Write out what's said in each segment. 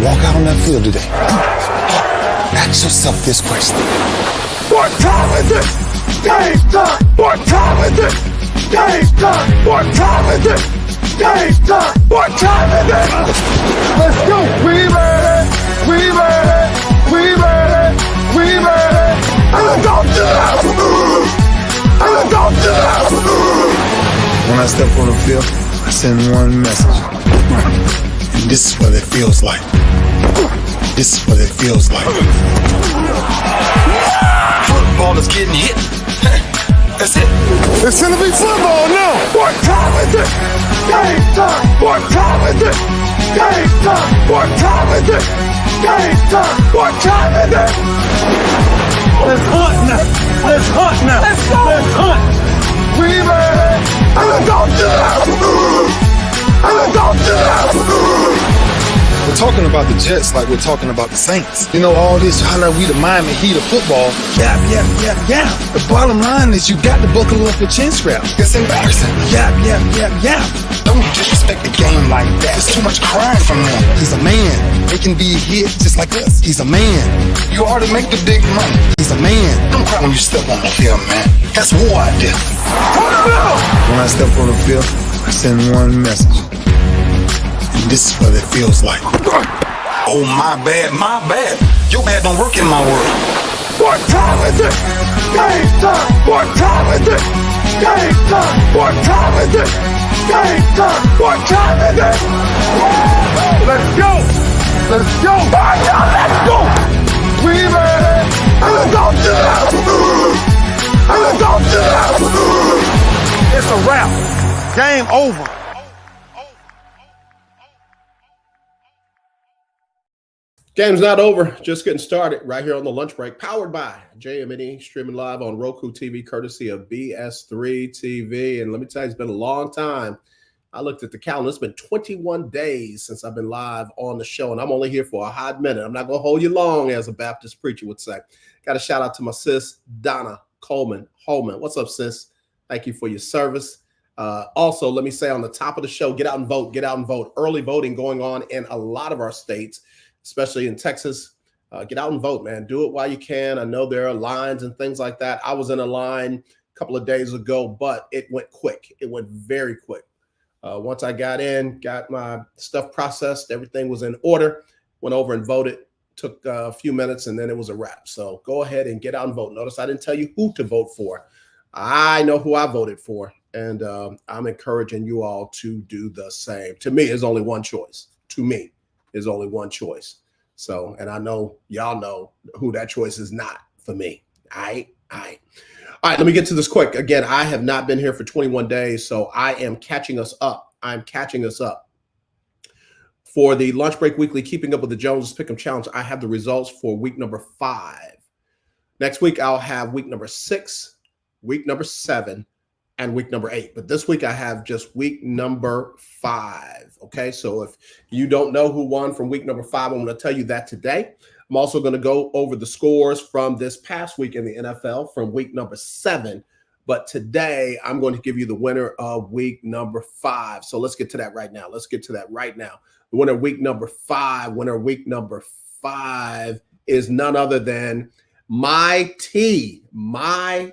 walk out on that field today, ask yourself this question. What time is it? Game time! What time is it? Game time! What time is it? Game time! What time is it? Let's go! We ready! We ready! We ready! We ready! And let's go to the house! And let's go to the house! When I step on the field, I send one message. And this is what it feels like. This is what it feels like. Football is getting hit. That's it. It's gonna be football now. What time is it? Game time. What time is it? Game time. What time is it? Game time. What time is it? Let's hunt now. Let's hunt now. Let's go. Let's hunt. We ready. And let's go to the house. And let's go to the house. We're talking about the Jets like we're talking about the Saints. You know, all this, how like we the Miami Heat of football. Yeah. The bottom line is you got to buckle up your chin strap. It's embarrassing. Yeah. Don't disrespect the game like that. There's too much crying from him. He's a man. They can be hit just like us. He's a man. You already make the big money. He's a man. Don't cry when you step on the field, man. That's war out there. When I step on the field, I send one message. This is what it feels like. Oh, my bad. Your bad don't work in my world. What time is it? Game time. What time is it? Game time. What time is it? Game time. What time is it? Let's go. Let's go. Let's go. We ready. And let's go to the house. And let's go to the house. It's a wrap. Game over. Game's not over, just getting started right here on the lunch break, powered by JM&E, streaming live on ROKU TV, courtesy of BS3 TV. And let me tell you, it's been a long time. I looked at the calendar. It's been 21 days since I've been live on the show, and I'm only here for a hot minute. I'm not going to hold you long, as a Baptist preacher would say. Got a shout out to my sis, Donna Coleman-Holman. What's up, sis? Thank you for your service. Also, let me say on the top of the show, get out and vote. Get out and vote. Early voting going on in a lot of our states, especially in Texas. Get out and vote, man. Do it while you can. I know there are lines and things like that. I was in a line a couple of days ago, but it went quick. It went very quick. Once I got in, got my stuff processed, everything was in order, went over and voted, took a few minutes, and then it was a wrap. So go ahead and get out and vote. Notice I didn't tell you who to vote for. I know who I voted for, and I'm encouraging you all to do the same. To me, there's only one choice. To me, there's only one choice. So, and I know y'all know who that choice is not for me. All right. All right, let me get to this quick. Again, I have not been here for 21 days, so I am catching us up. I'm catching us up. For the Lunch Break Weekly Keeping Up with the Joneses Pick'em Challenge, I have the results for week number 5. Next week, I'll have week number 6, week number 7, and week number 8. But this week, I have just week number 5. Okay, so if you don't know who won from week number 5, I'm going to tell you that today. I'm also going to go over the scores from this past week in the NFL from week number 7. But today, I'm going to give you the winner of week number 5. So let's get to that right now. The winner of week number 5 is none other than My T. I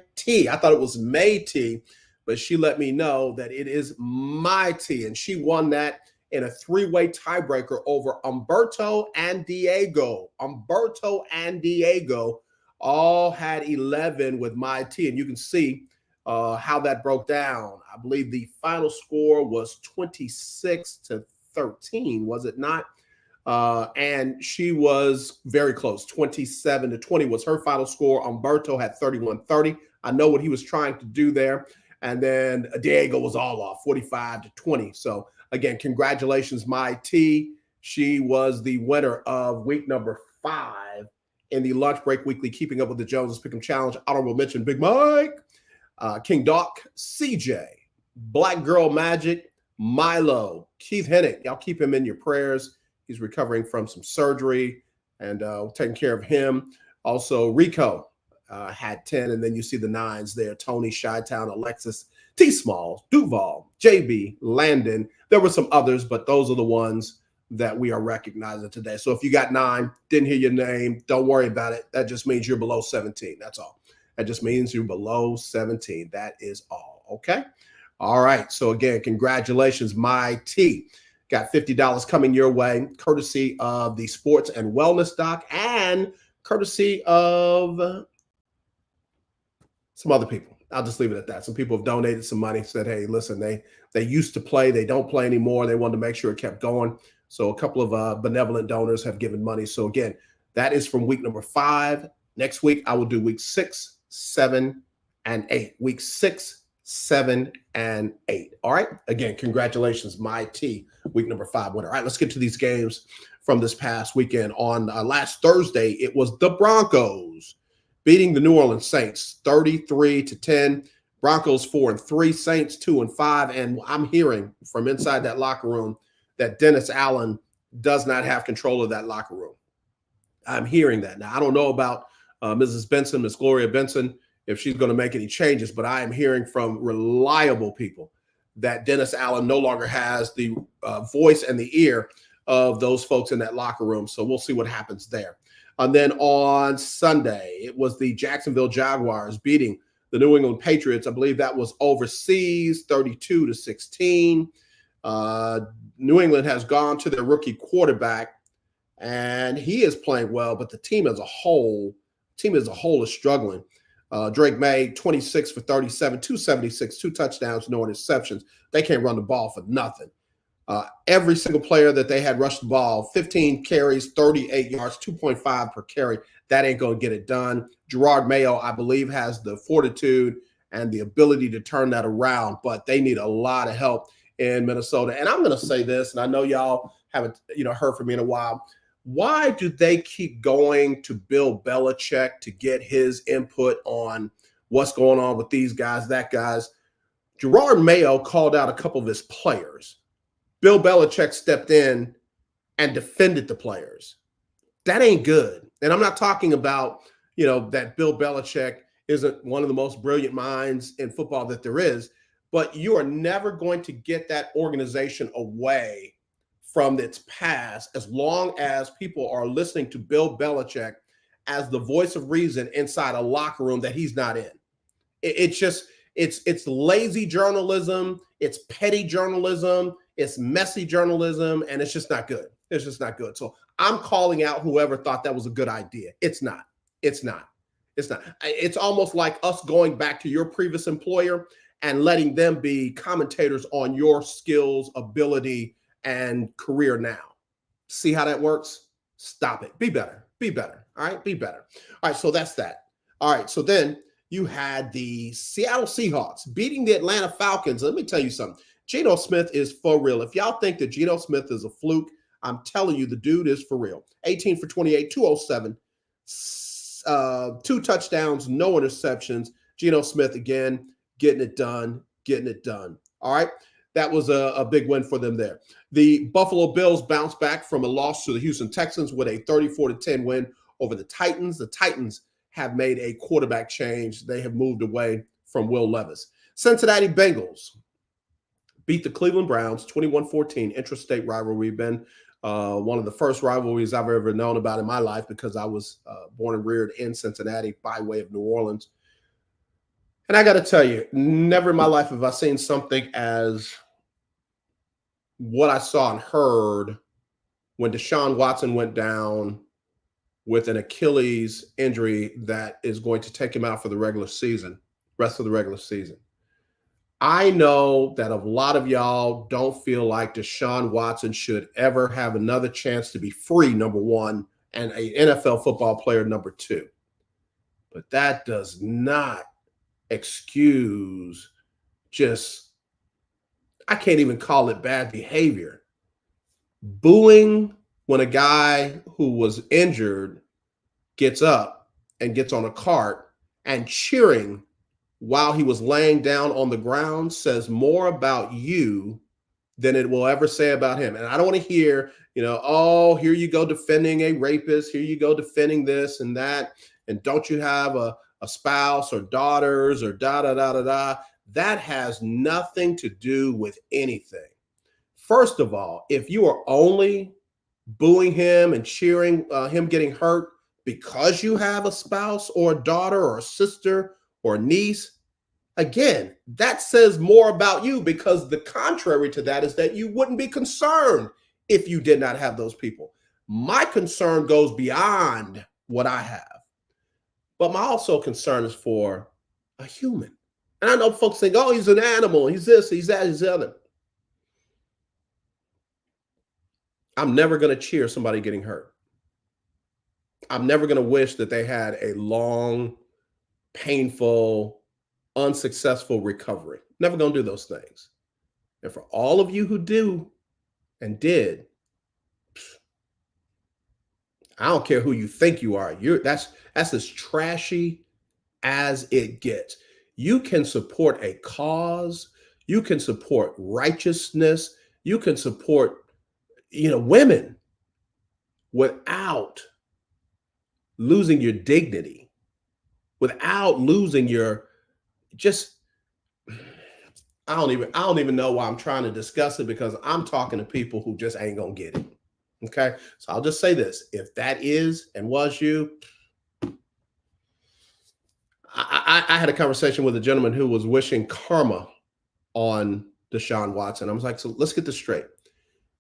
thought it was May T, but she let me know that it is My T. And she won that in a 3-way tiebreaker over Umberto and Diego. Umberto and Diego all had 11 with My T, and you can see how that broke down. I believe the final score was 26-13, was it not? And she was very close. 27-20 was her final score. Umberto had 31-30. I know what he was trying to do there. And then Diego was all off, 45-20. So again, congratulations, My T. She was the winner of week number 5 in the Lunch Break Weekly Keeping Up with the Joneses Pick'em Challenge. Honorable mention, Big Mike, King Doc, CJ, Black Girl Magic, Milo, Keith Hennick. Y'all keep him in your prayers. He's recovering from some surgery and taking care of him. Also, Rico had 10, and then you see the 9s there. Tony, Chi-Town, Alexis, T-Small, Duval, JB, Landon. There were some others, but those are the ones that we are recognizing today. So if you got 9, didn't hear your name, don't worry about it. That just means you're below 17. That's all. That just means you're below 17. That is all. Okay. All right. So again, congratulations, my T. Got $50 coming your way, courtesy of the Sports and Wellness Doc and courtesy of some other people. I'll just leave it at that. Some people have donated some money, said, hey, listen, they used to play. They don't play anymore. They wanted to make sure it kept going. So a couple of benevolent donors have given money. So again, that is from week number 5. Next week, I will do week 6, 7, and 8. Week 6, 7, and 8. All right. Again, congratulations, my T, week number 5 winner. All right, let's get to these games from this past weekend. On last Thursday, it was the Broncos beating the New Orleans Saints 33-10. Broncos 4-3, Saints 2-5. And I'm hearing from inside that locker room that Dennis Allen does not have control of that locker room. I'm hearing that. Now, I don't know about Mrs. Benson, Miss Gloria Benson, if she's going to make any changes, but I am hearing from reliable people that Dennis Allen no longer has the voice and the ear of those folks in that locker room. So we'll see what happens there. And then on Sunday, it was the Jacksonville Jaguars beating the New England Patriots. I believe that was overseas, 32-16. New England has gone to their rookie quarterback, and he is playing well, but the team as a whole is struggling. Drake May, 26 for 37, 276, 2 touchdowns, no interceptions. They can't run the ball for nothing. Every single player that they had rushed the ball, 15 carries, 38 yards, 2.5 per carry. That ain't going to get it done. Gerard Mayo, I believe, has the fortitude and the ability to turn that around, but they need a lot of help in Minnesota. And I'm going to say this, and I know y'all haven't heard from me in a while. Why do they keep going to Bill Belichick to get his input on what's going on with these guys, that guys? Gerard Mayo called out a couple of his players. Bill Belichick stepped in and defended the players. That ain't good. And I'm not talking about, that Bill Belichick isn't one of the most brilliant minds in football that there is, but you are never going to get that organization away from its past as long as people are listening to Bill Belichick as the voice of reason inside a locker room that he's not in. It's lazy journalism, it's petty journalism, it's messy journalism, and it's just not good. It's just not good. So I'm calling out whoever thought that was a good idea. It's not. It's not. It's not. It's almost like us going back to your previous employer and letting them be commentators on your skills, ability, and career now. See how that works? Stop it. Be better. Be better. All right? Be better. All right, so that's that. All right, so then you had the Seattle Seahawks beating the Atlanta Falcons. Let me tell you something. Geno Smith is for real. If y'all think that Geno Smith is a fluke, I'm telling you, the dude is for real. 18 for 28, 207, 2 touchdowns, no interceptions. Geno Smith, again, getting it done. All right. That was a big win for them there. The Buffalo Bills bounced back from a loss to the Houston Texans with a 34-10 win over the Titans. The Titans have made a quarterback change. They have moved away from Will Levis. Cincinnati Bengals beat the Cleveland Browns 21-14, intrastate rivalry. Been one of the first rivalries I've ever known about in my life because I was born and reared in Cincinnati by way of New Orleans. And I got to tell you, never in my life have I seen something as what I saw and heard when Deshaun Watson went down with an Achilles injury that is going to take him out for the rest of the regular season. I know that a lot of y'all don't feel like Deshaun Watson should ever have another chance to be free, number one, and an NFL football player, number two. But that does not excuse I can't even call it bad behavior. Booing when a guy who was injured gets up and gets on a cart, and cheering while he was laying down on the ground says more about you than it will ever say about him. And I don't want to hear, oh, here you go defending a rapist. Here you go defending this and that. And don't you have a spouse or daughters or da-da-da-da-da? That has nothing to do with anything. First of all, if you are only booing him and cheering him getting hurt because you have a spouse or a daughter or a sister or a niece, again, that says more about you, because the contrary to that is that you wouldn't be concerned if you did not have those people. My concern goes beyond what I have, but my also concern is for a human. And I know folks think, oh, he's an animal, he's this, he's that, he's the other. I'm never going to cheer somebody getting hurt. I'm never going to wish that they had a long, painful, unsuccessful recovery. Never going to do those things. And for all of you who do and did, I don't care who you think you are. That's as trashy as it gets. You can support a cause. You can support righteousness. You can support, women without losing your dignity, without losing your I don't even know why I'm trying to discuss it, because I'm talking to people who just ain't gonna get it. Okay. So I'll just say this. If that is and was you, I had a conversation with a gentleman who was wishing karma on Deshaun Watson. I was like, so let's get this straight.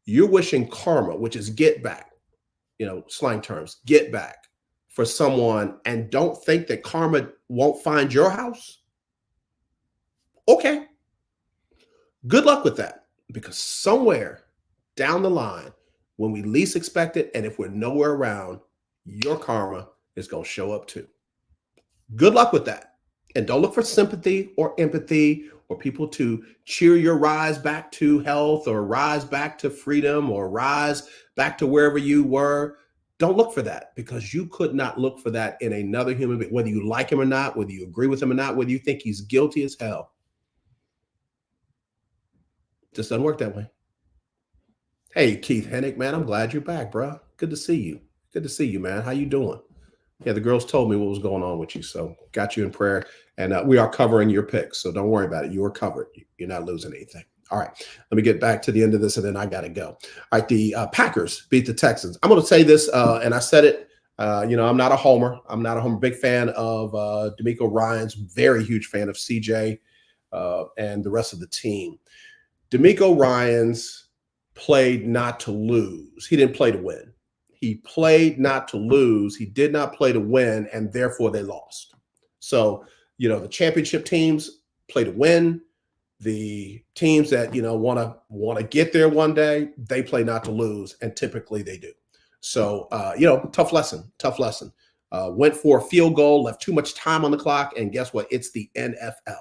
You're wishing karma, which is get back, slang terms, get back for someone, and don't think that karma won't find your house? Okay. Good luck with that, because somewhere down the line, when we least expect it, and if we're nowhere around, your karma is going to show up too. Good luck with that. And don't look for sympathy or empathy or people to cheer your rise back to health or rise back to freedom or rise back to wherever you were. Don't look for that, because you could not look for that in another human being, whether you like him or not, whether you agree with him or not, whether you think he's guilty as hell. Just doesn't work that way. Hey, Keith Hennick, man, I'm glad you're back, bro. Good to see you. Good to see you, man. How you doing? Yeah, the girls told me what was going on with you, so got you in prayer. And we are covering your picks, so don't worry about it. You are covered. You're not losing anything. All right, let me get back to the end of this, and then I got to go. All right, the Packers beat the Texans. I'm going to say this, and I said it. I'm not a homer. I'm not a homer. Big fan of DeMeco Ryans. Very huge fan of CJ and the rest of the team. DeMeco Ryans played not to lose. He didn't play to win. He played not to lose. He did not play to win, and therefore they lost. So, the championship teams play to win. The teams that, want to get there one day, they play not to lose, and typically they do. So, tough lesson. Went for a field goal, left too much time on the clock, and guess what? It's the NFL.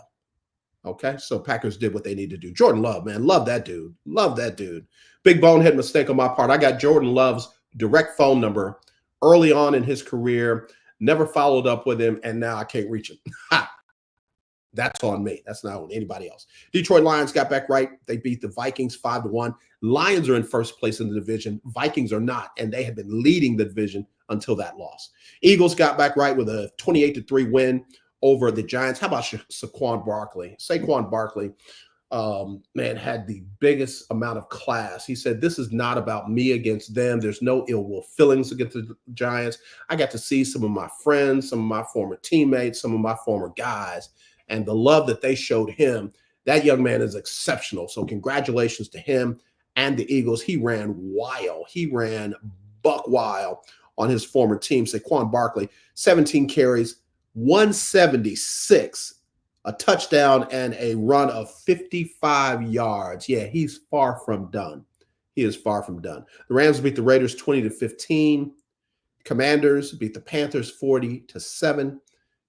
Okay, so Packers did what they need to do. Jordan Love, man, love that dude. Love that dude. Big bonehead mistake on my part. I got Jordan Love's direct phone number early on in his career, never followed up with him, and now I can't reach him. That's on me. That's not on anybody else. Detroit Lions got back right. They beat the Vikings 5-1. Lions are in first place in the division. Vikings are not, and they have been leading the division until that loss. Eagles got back right with a 28-3 win over the Giants. How about Saquon Barkley? Saquon Barkley, man, had the biggest amount of class. He said, this is not about me against them. There's no ill will feelings against the Giants. I got to see some of my friends, some of my former teammates, some of my former guys, and the love that they showed him. That young man is exceptional. So congratulations to him and the Eagles. He ran wild. He ran buck wild on his former team. Saquon Barkley, 17 carries, 176, a touchdown, and a run of 55 yards. Yeah, he's far from done. He is far from done. The Rams beat the Raiders 20-15. Commanders beat the Panthers 40-7.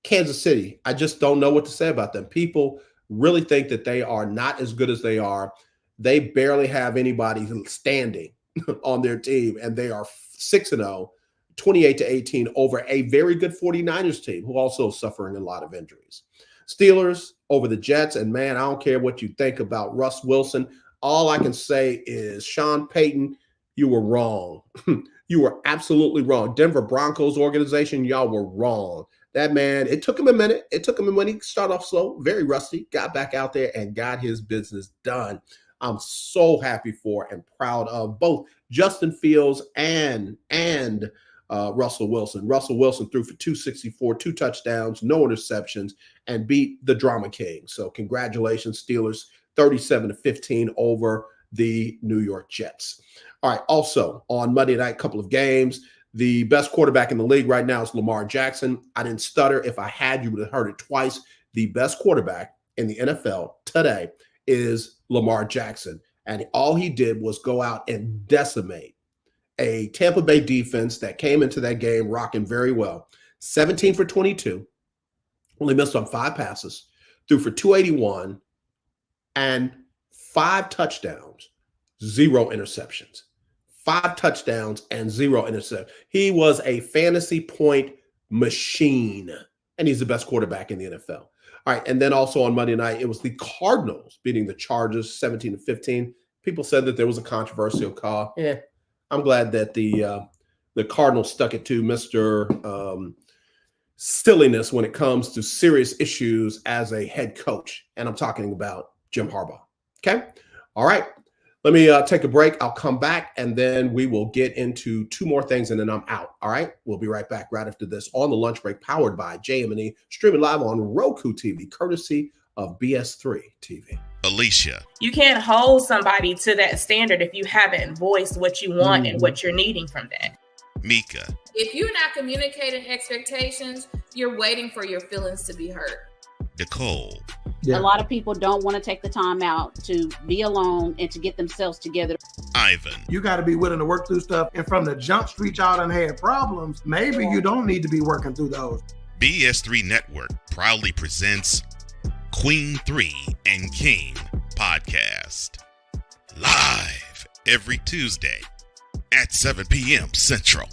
Kansas City, I just don't know what to say about them. People really think that they are not as good as they are. They barely have anybody standing on their team, and they are 6-0. 28-18 over a very good 49ers team who also is suffering a lot of injuries. Steelers over the Jets, and man, I don't care what you think about Russ Wilson. All I can say is, Sean Payton, you were wrong. You were absolutely wrong. Denver Broncos organization, y'all were wrong. That man, it took him a minute. It took him when he started off slow, very rusty, got back out there and got his business done. I'm so happy for and proud of both Justin Fields and Russell Wilson. Russell Wilson threw for 264, 2 touchdowns, no interceptions, and beat the Drama King. So congratulations, Steelers, 37-15 over the New York Jets. All right, also on Monday night, couple of games. The best quarterback in the league right now is Lamar Jackson. I didn't stutter. If I had, you would have heard it twice. The best quarterback in the NFL today is Lamar Jackson. And all he did was go out and decimate a Tampa Bay defense that came into that game rocking very well. 17 for 22, only missed on 5 passes, threw for 281 and 5 touchdowns, 0 interceptions. 5 touchdowns and 0 interceptions. He was a fantasy point machine, and he's the best quarterback in the NFL. All right, and then also on Monday night, it was the Cardinals beating the Chargers 17-15. People said that there was a controversial call. I'm glad that the Cardinals stuck it to Mr. Silliness when it comes to serious issues as a head coach, and I'm talking about Jim Harbaugh. Okay, all right. Let me take a break. I'll come back, and then we will get into 2 more things, and then I'm out. All right? We'll be right back right after this on the lunch break, powered by JM&E, streaming live on ROKU TV, courtesy of BS3 TV. Alicia. You can't hold somebody to that standard if you haven't voiced what you want and what you're needing from that. Mika. If you're not communicating expectations, you're waiting for your feelings to be hurt. Nicole. Yeah. A lot of people don't want to take the time out to be alone and to get themselves together. Ivan. You got to be willing to work through stuff. And from the jump street, y'all done had problems. Maybe you don't need to be working through those. BS3 Network proudly presents Queen 3 and King podcast. Live every Tuesday at 7 p.m. Central.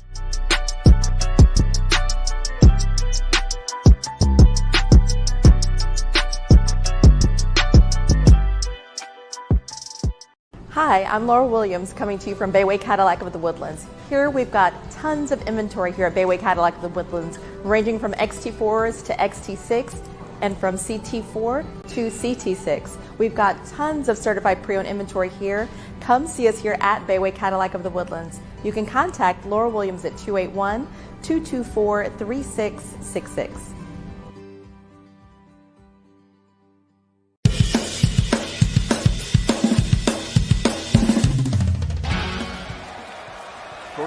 Hi, I'm Laura Williams coming to you from Bayway Cadillac of the Woodlands. Here we've got tons of inventory here at Bayway Cadillac of the Woodlands, ranging from XT4s to XT6 and from CT4 to CT6. We've got tons of certified pre-owned inventory here. Come see us here at Bayway Cadillac of the Woodlands. You can contact Laura Williams at 281-224-3666.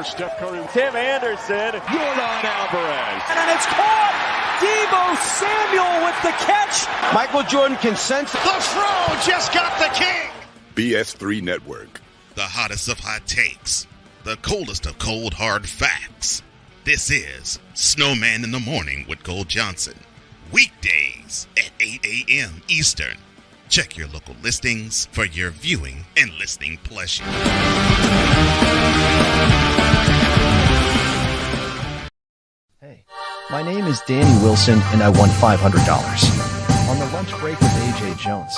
Steph Curry, Tim Anderson, Jordan Alvarez, and it's caught. Deebo Samuel with the catch. Michael Jordan consents. The throw just got the king. BS3 Network. The hottest of hot takes. The coldest of cold hard facts. This is Snowman in the Morning with Cole Johnson. Weekdays at 8 a.m. Eastern. Check your local listings for your viewing and listening pleasure. Hey, my name is Danny Wilson, and I won $500 on the lunch break with AJ Jones.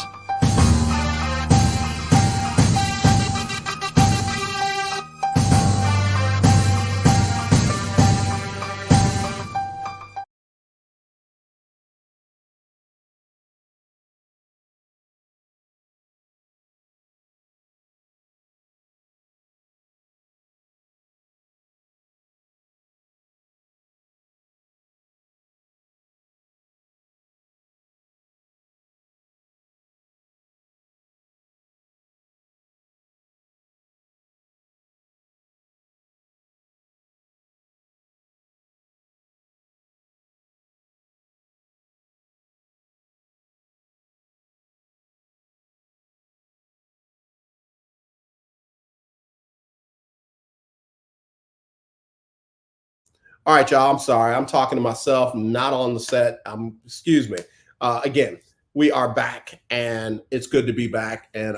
All right, y'all. I'm sorry. I'm talking to myself, not on the set. Excuse me. Again, we are back, and it's good to be back. And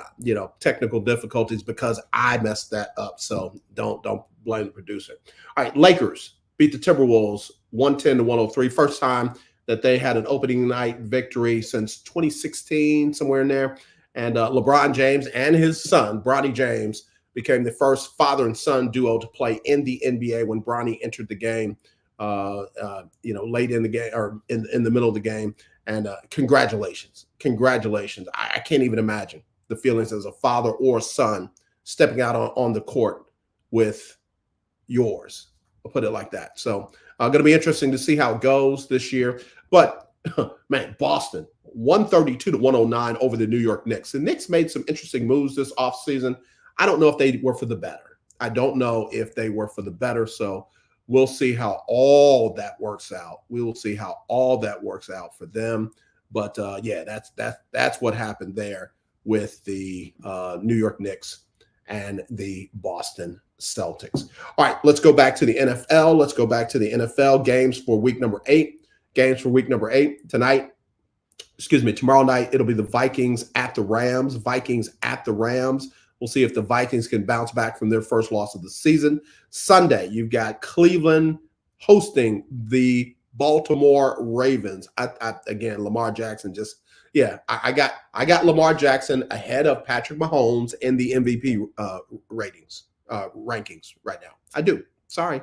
technical difficulties because I messed that up. So don't blame the producer. All right, Lakers beat the Timberwolves 110-103. First time that they had an opening night victory since 2016, somewhere in there. And LeBron James and his son, Bronny James, became the first father and son duo to play in the NBA when Bronny entered the game, late in the game or in the middle of the game. And congratulations. I can't even imagine the feelings as a father or a son stepping out on the court with yours. I'll put it like that. So going to be interesting to see how it goes this year. But man, Boston 132-109 over the New York Knicks. The Knicks made some interesting moves this offseason. I don't know if they were for the better. So we'll see how all that works out. We will see how all that works out for them. But yeah, that's what happened there with the New York Knicks and the Boston Celtics. All right, let's go back to the NFL. Let's go back to the NFL games for week number 8. Tomorrow night, it'll be the Vikings at the Rams. We'll see if the Vikings can bounce back from their first loss of the season. Sunday, you've got Cleveland hosting the Baltimore Ravens. Again, Lamar Jackson I got Lamar Jackson ahead of Patrick Mahomes in the MVP rankings right now. I do. Sorry.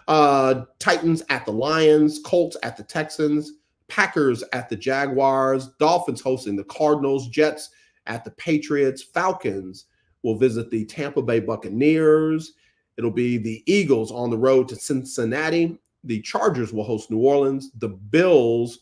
Titans at the Lions, Colts at the Texans, Packers at the Jaguars, Dolphins hosting the Cardinals, Jets at the Patriots, Falcons will visit the Tampa Bay Buccaneers. It'll be the Eagles on the road to Cincinnati. The Chargers will host New Orleans. The Bills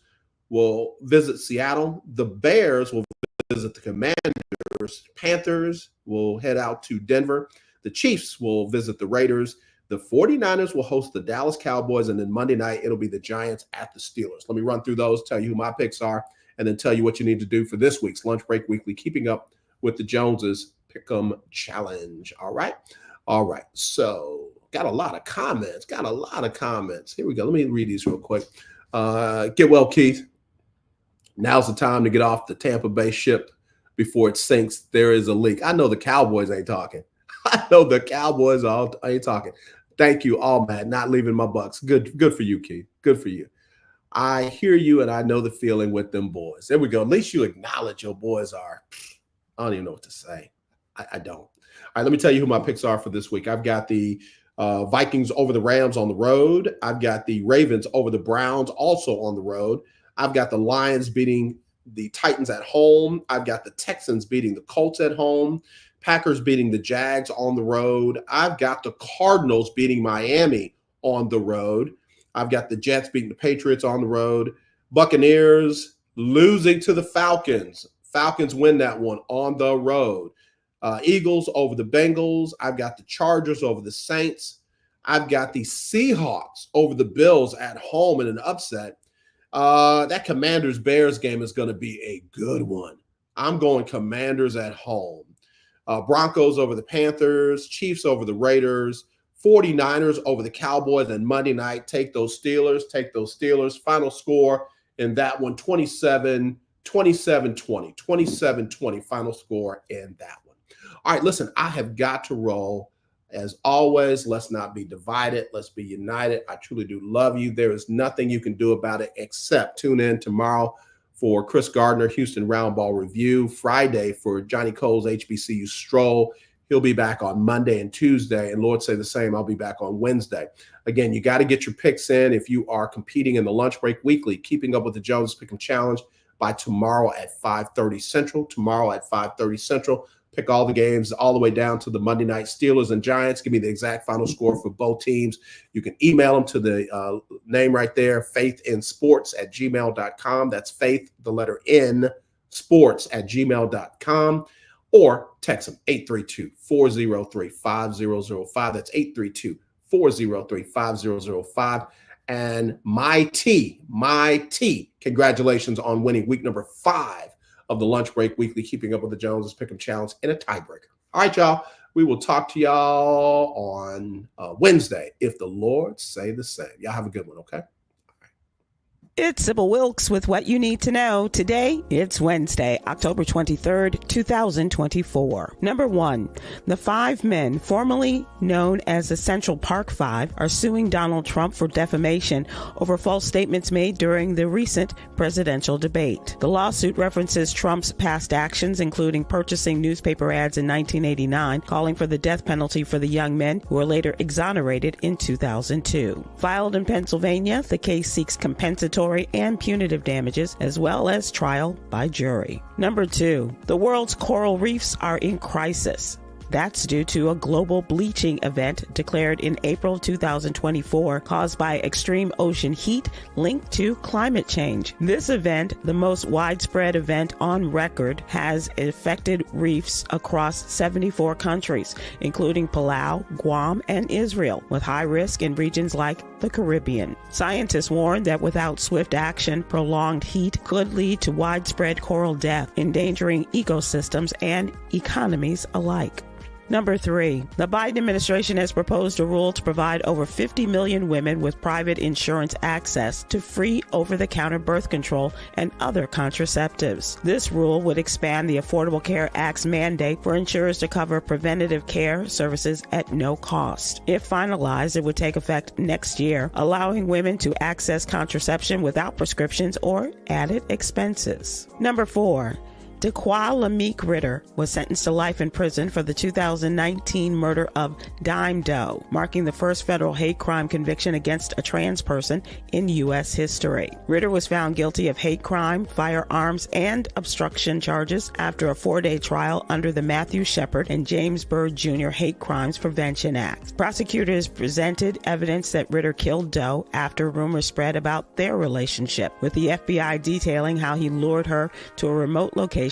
will visit Seattle. The Bears will visit the Commanders. Panthers will head out to Denver. The Chiefs will visit the Raiders. The 49ers will host the Dallas Cowboys. And then Monday night, it'll be the Giants at the Steelers. Let me run through those, tell you who my picks are, and then tell you what you need to do for this week's Lunch Break Weekly, keeping up with the Joneses Pick'em Challenge. All right. So got a lot of comments. Here we go. Let me read these real quick. Get well, Keith. Now's the time to get off the Tampa Bay ship before it sinks. There is a leak. I know the Cowboys ain't talking. Ain't talking. Thank you, all Matt, not leaving my Bucks. Good for you, Keith. Good for you. I hear you, and I know the feeling with them boys. There we go. At least you acknowledge your boys are. I don't even know what to say. I don't. All right, let me tell you who my picks are for this week. I've got the Vikings over the Rams on the road. I've got the Ravens over the Browns also on the road. I've got the Lions beating the Titans at home. I've got the Texans beating the Colts at home. Packers beating the Jags on the road. I've got the Cardinals beating Miami on the road. I've got the Jets beating the Patriots on the road. Buccaneers losing to the Falcons. Falcons win that one on the road. Eagles over the Bengals. I've got the Chargers over the Saints. I've got the Seahawks over the Bills at home in an upset. That Commanders-Bears game is going to be a good one. I'm going Commanders at home. Broncos over the Panthers, Chiefs over the Raiders, 49ers over the Cowboys, and Monday night, take those Steelers. Final score in that one, 27-20. 27-20 final score in that one. All right, listen, I have got to roll. As always, let's not be divided. Let's be united. I truly do love you. There is nothing you can do about it except tune in tomorrow for Chris Gardner, Houston Roundball Review. Friday for Johnny Cole's HBCU Stroll. He'll be back on Monday and Tuesday. And Lord say the same, I'll be back on Wednesday. Again, you got to get your picks in if you are competing in the Lunch Break Weekly, keeping up with the Jones Pick'em Challenge by tomorrow at 5:30 Central. Pick all the games all the way down to the Monday night Steelers and Giants. Give me the exact final score for both teams. You can email them to the name right there, faithinsports@gmail.com. That's faith, the letter N, sports@gmail.com. Or text them 832-403-5005. That's 832-403-5005. And my T, congratulations on winning week number 5 of the Lunch Break Weekly, keeping up with the Joneses Pick'em Challenge in a tiebreaker. All right, y'all. We will talk to y'all on Wednesday, if the Lord say the same. Y'all have a good one, okay? It's Sybil Wilkes with what you need to know. Today, it's Wednesday, October 23rd, 2024. Number 1, the 5 men formerly known as the Central Park Five are suing Donald Trump for defamation over false statements made during the recent presidential debate. The lawsuit references Trump's past actions, including purchasing newspaper ads in 1989, calling for the death penalty for the young men who were later exonerated in 2002. Filed in Pennsylvania, the case seeks compensatory compensatory and punitive damages, as well as trial by jury. Number 2, the world's coral reefs are in crisis. That's due to a global bleaching event declared in April 2024 caused by extreme ocean heat linked to climate change. This event, the most widespread event on record, has affected reefs across 74 countries, including Palau, Guam, and Israel, with high risk in regions like the Caribbean. Scientists warn that without swift action, prolonged heat could lead to widespread coral death, endangering ecosystems and economies alike. Number 3, the Biden administration has proposed a rule to provide over 50 million women with private insurance access to free over-the-counter birth control and other contraceptives. This rule would expand the Affordable Care Act's mandate for insurers to cover preventative care services at no cost. If finalized, it would take effect next year, allowing women to access contraception without prescriptions or added expenses. Number 4, Daquan Lameek Ritter was sentenced to life in prison for the 2019 murder of Dime Doe, marking the first federal hate crime conviction against a trans person in U.S. history. Ritter was found guilty of hate crime, firearms, and obstruction charges after a 4-day trial under the Matthew Shepard and James Byrd Jr. Hate Crimes Prevention Act. Prosecutors presented evidence that Ritter killed Doe after rumors spread about their relationship, with the FBI detailing how he lured her to a remote location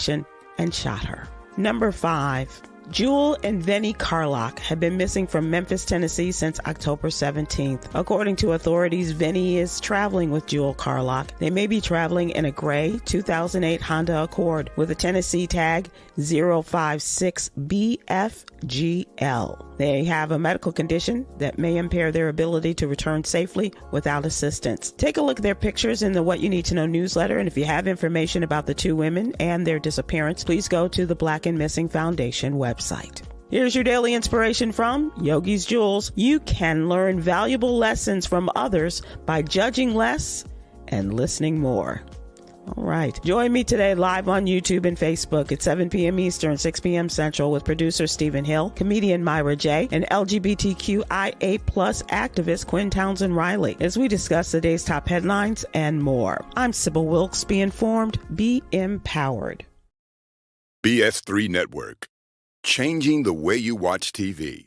and shot her. Number 5, Jewel and Vinnie Carlock have been missing from Memphis, Tennessee since October 17th. According to authorities, Vinnie is traveling with Jewel Carlock. They may be traveling in a gray 2008 Honda Accord with a Tennessee tag 056BFGL. They have a medical condition that may impair their ability to return safely without assistance. Take a look at their pictures in the What You Need to Know newsletter, and if you have information about the two women and their disappearance, please go to the Black and Missing Foundation website. Here's your daily inspiration from Yogi's Jewels. You can learn valuable lessons from others by judging less and listening more. All right. Join me today live on YouTube and Facebook at 7 p.m. Eastern, 6 p.m. Central with producer Stephen Hill, comedian Myra J., and LGBTQIA+ activist Quinn Townsend Riley as we discuss the day's top headlines and more. I'm Sybil Wilkes. Be informed, be empowered. BS3 Network. Changing the way you watch TV.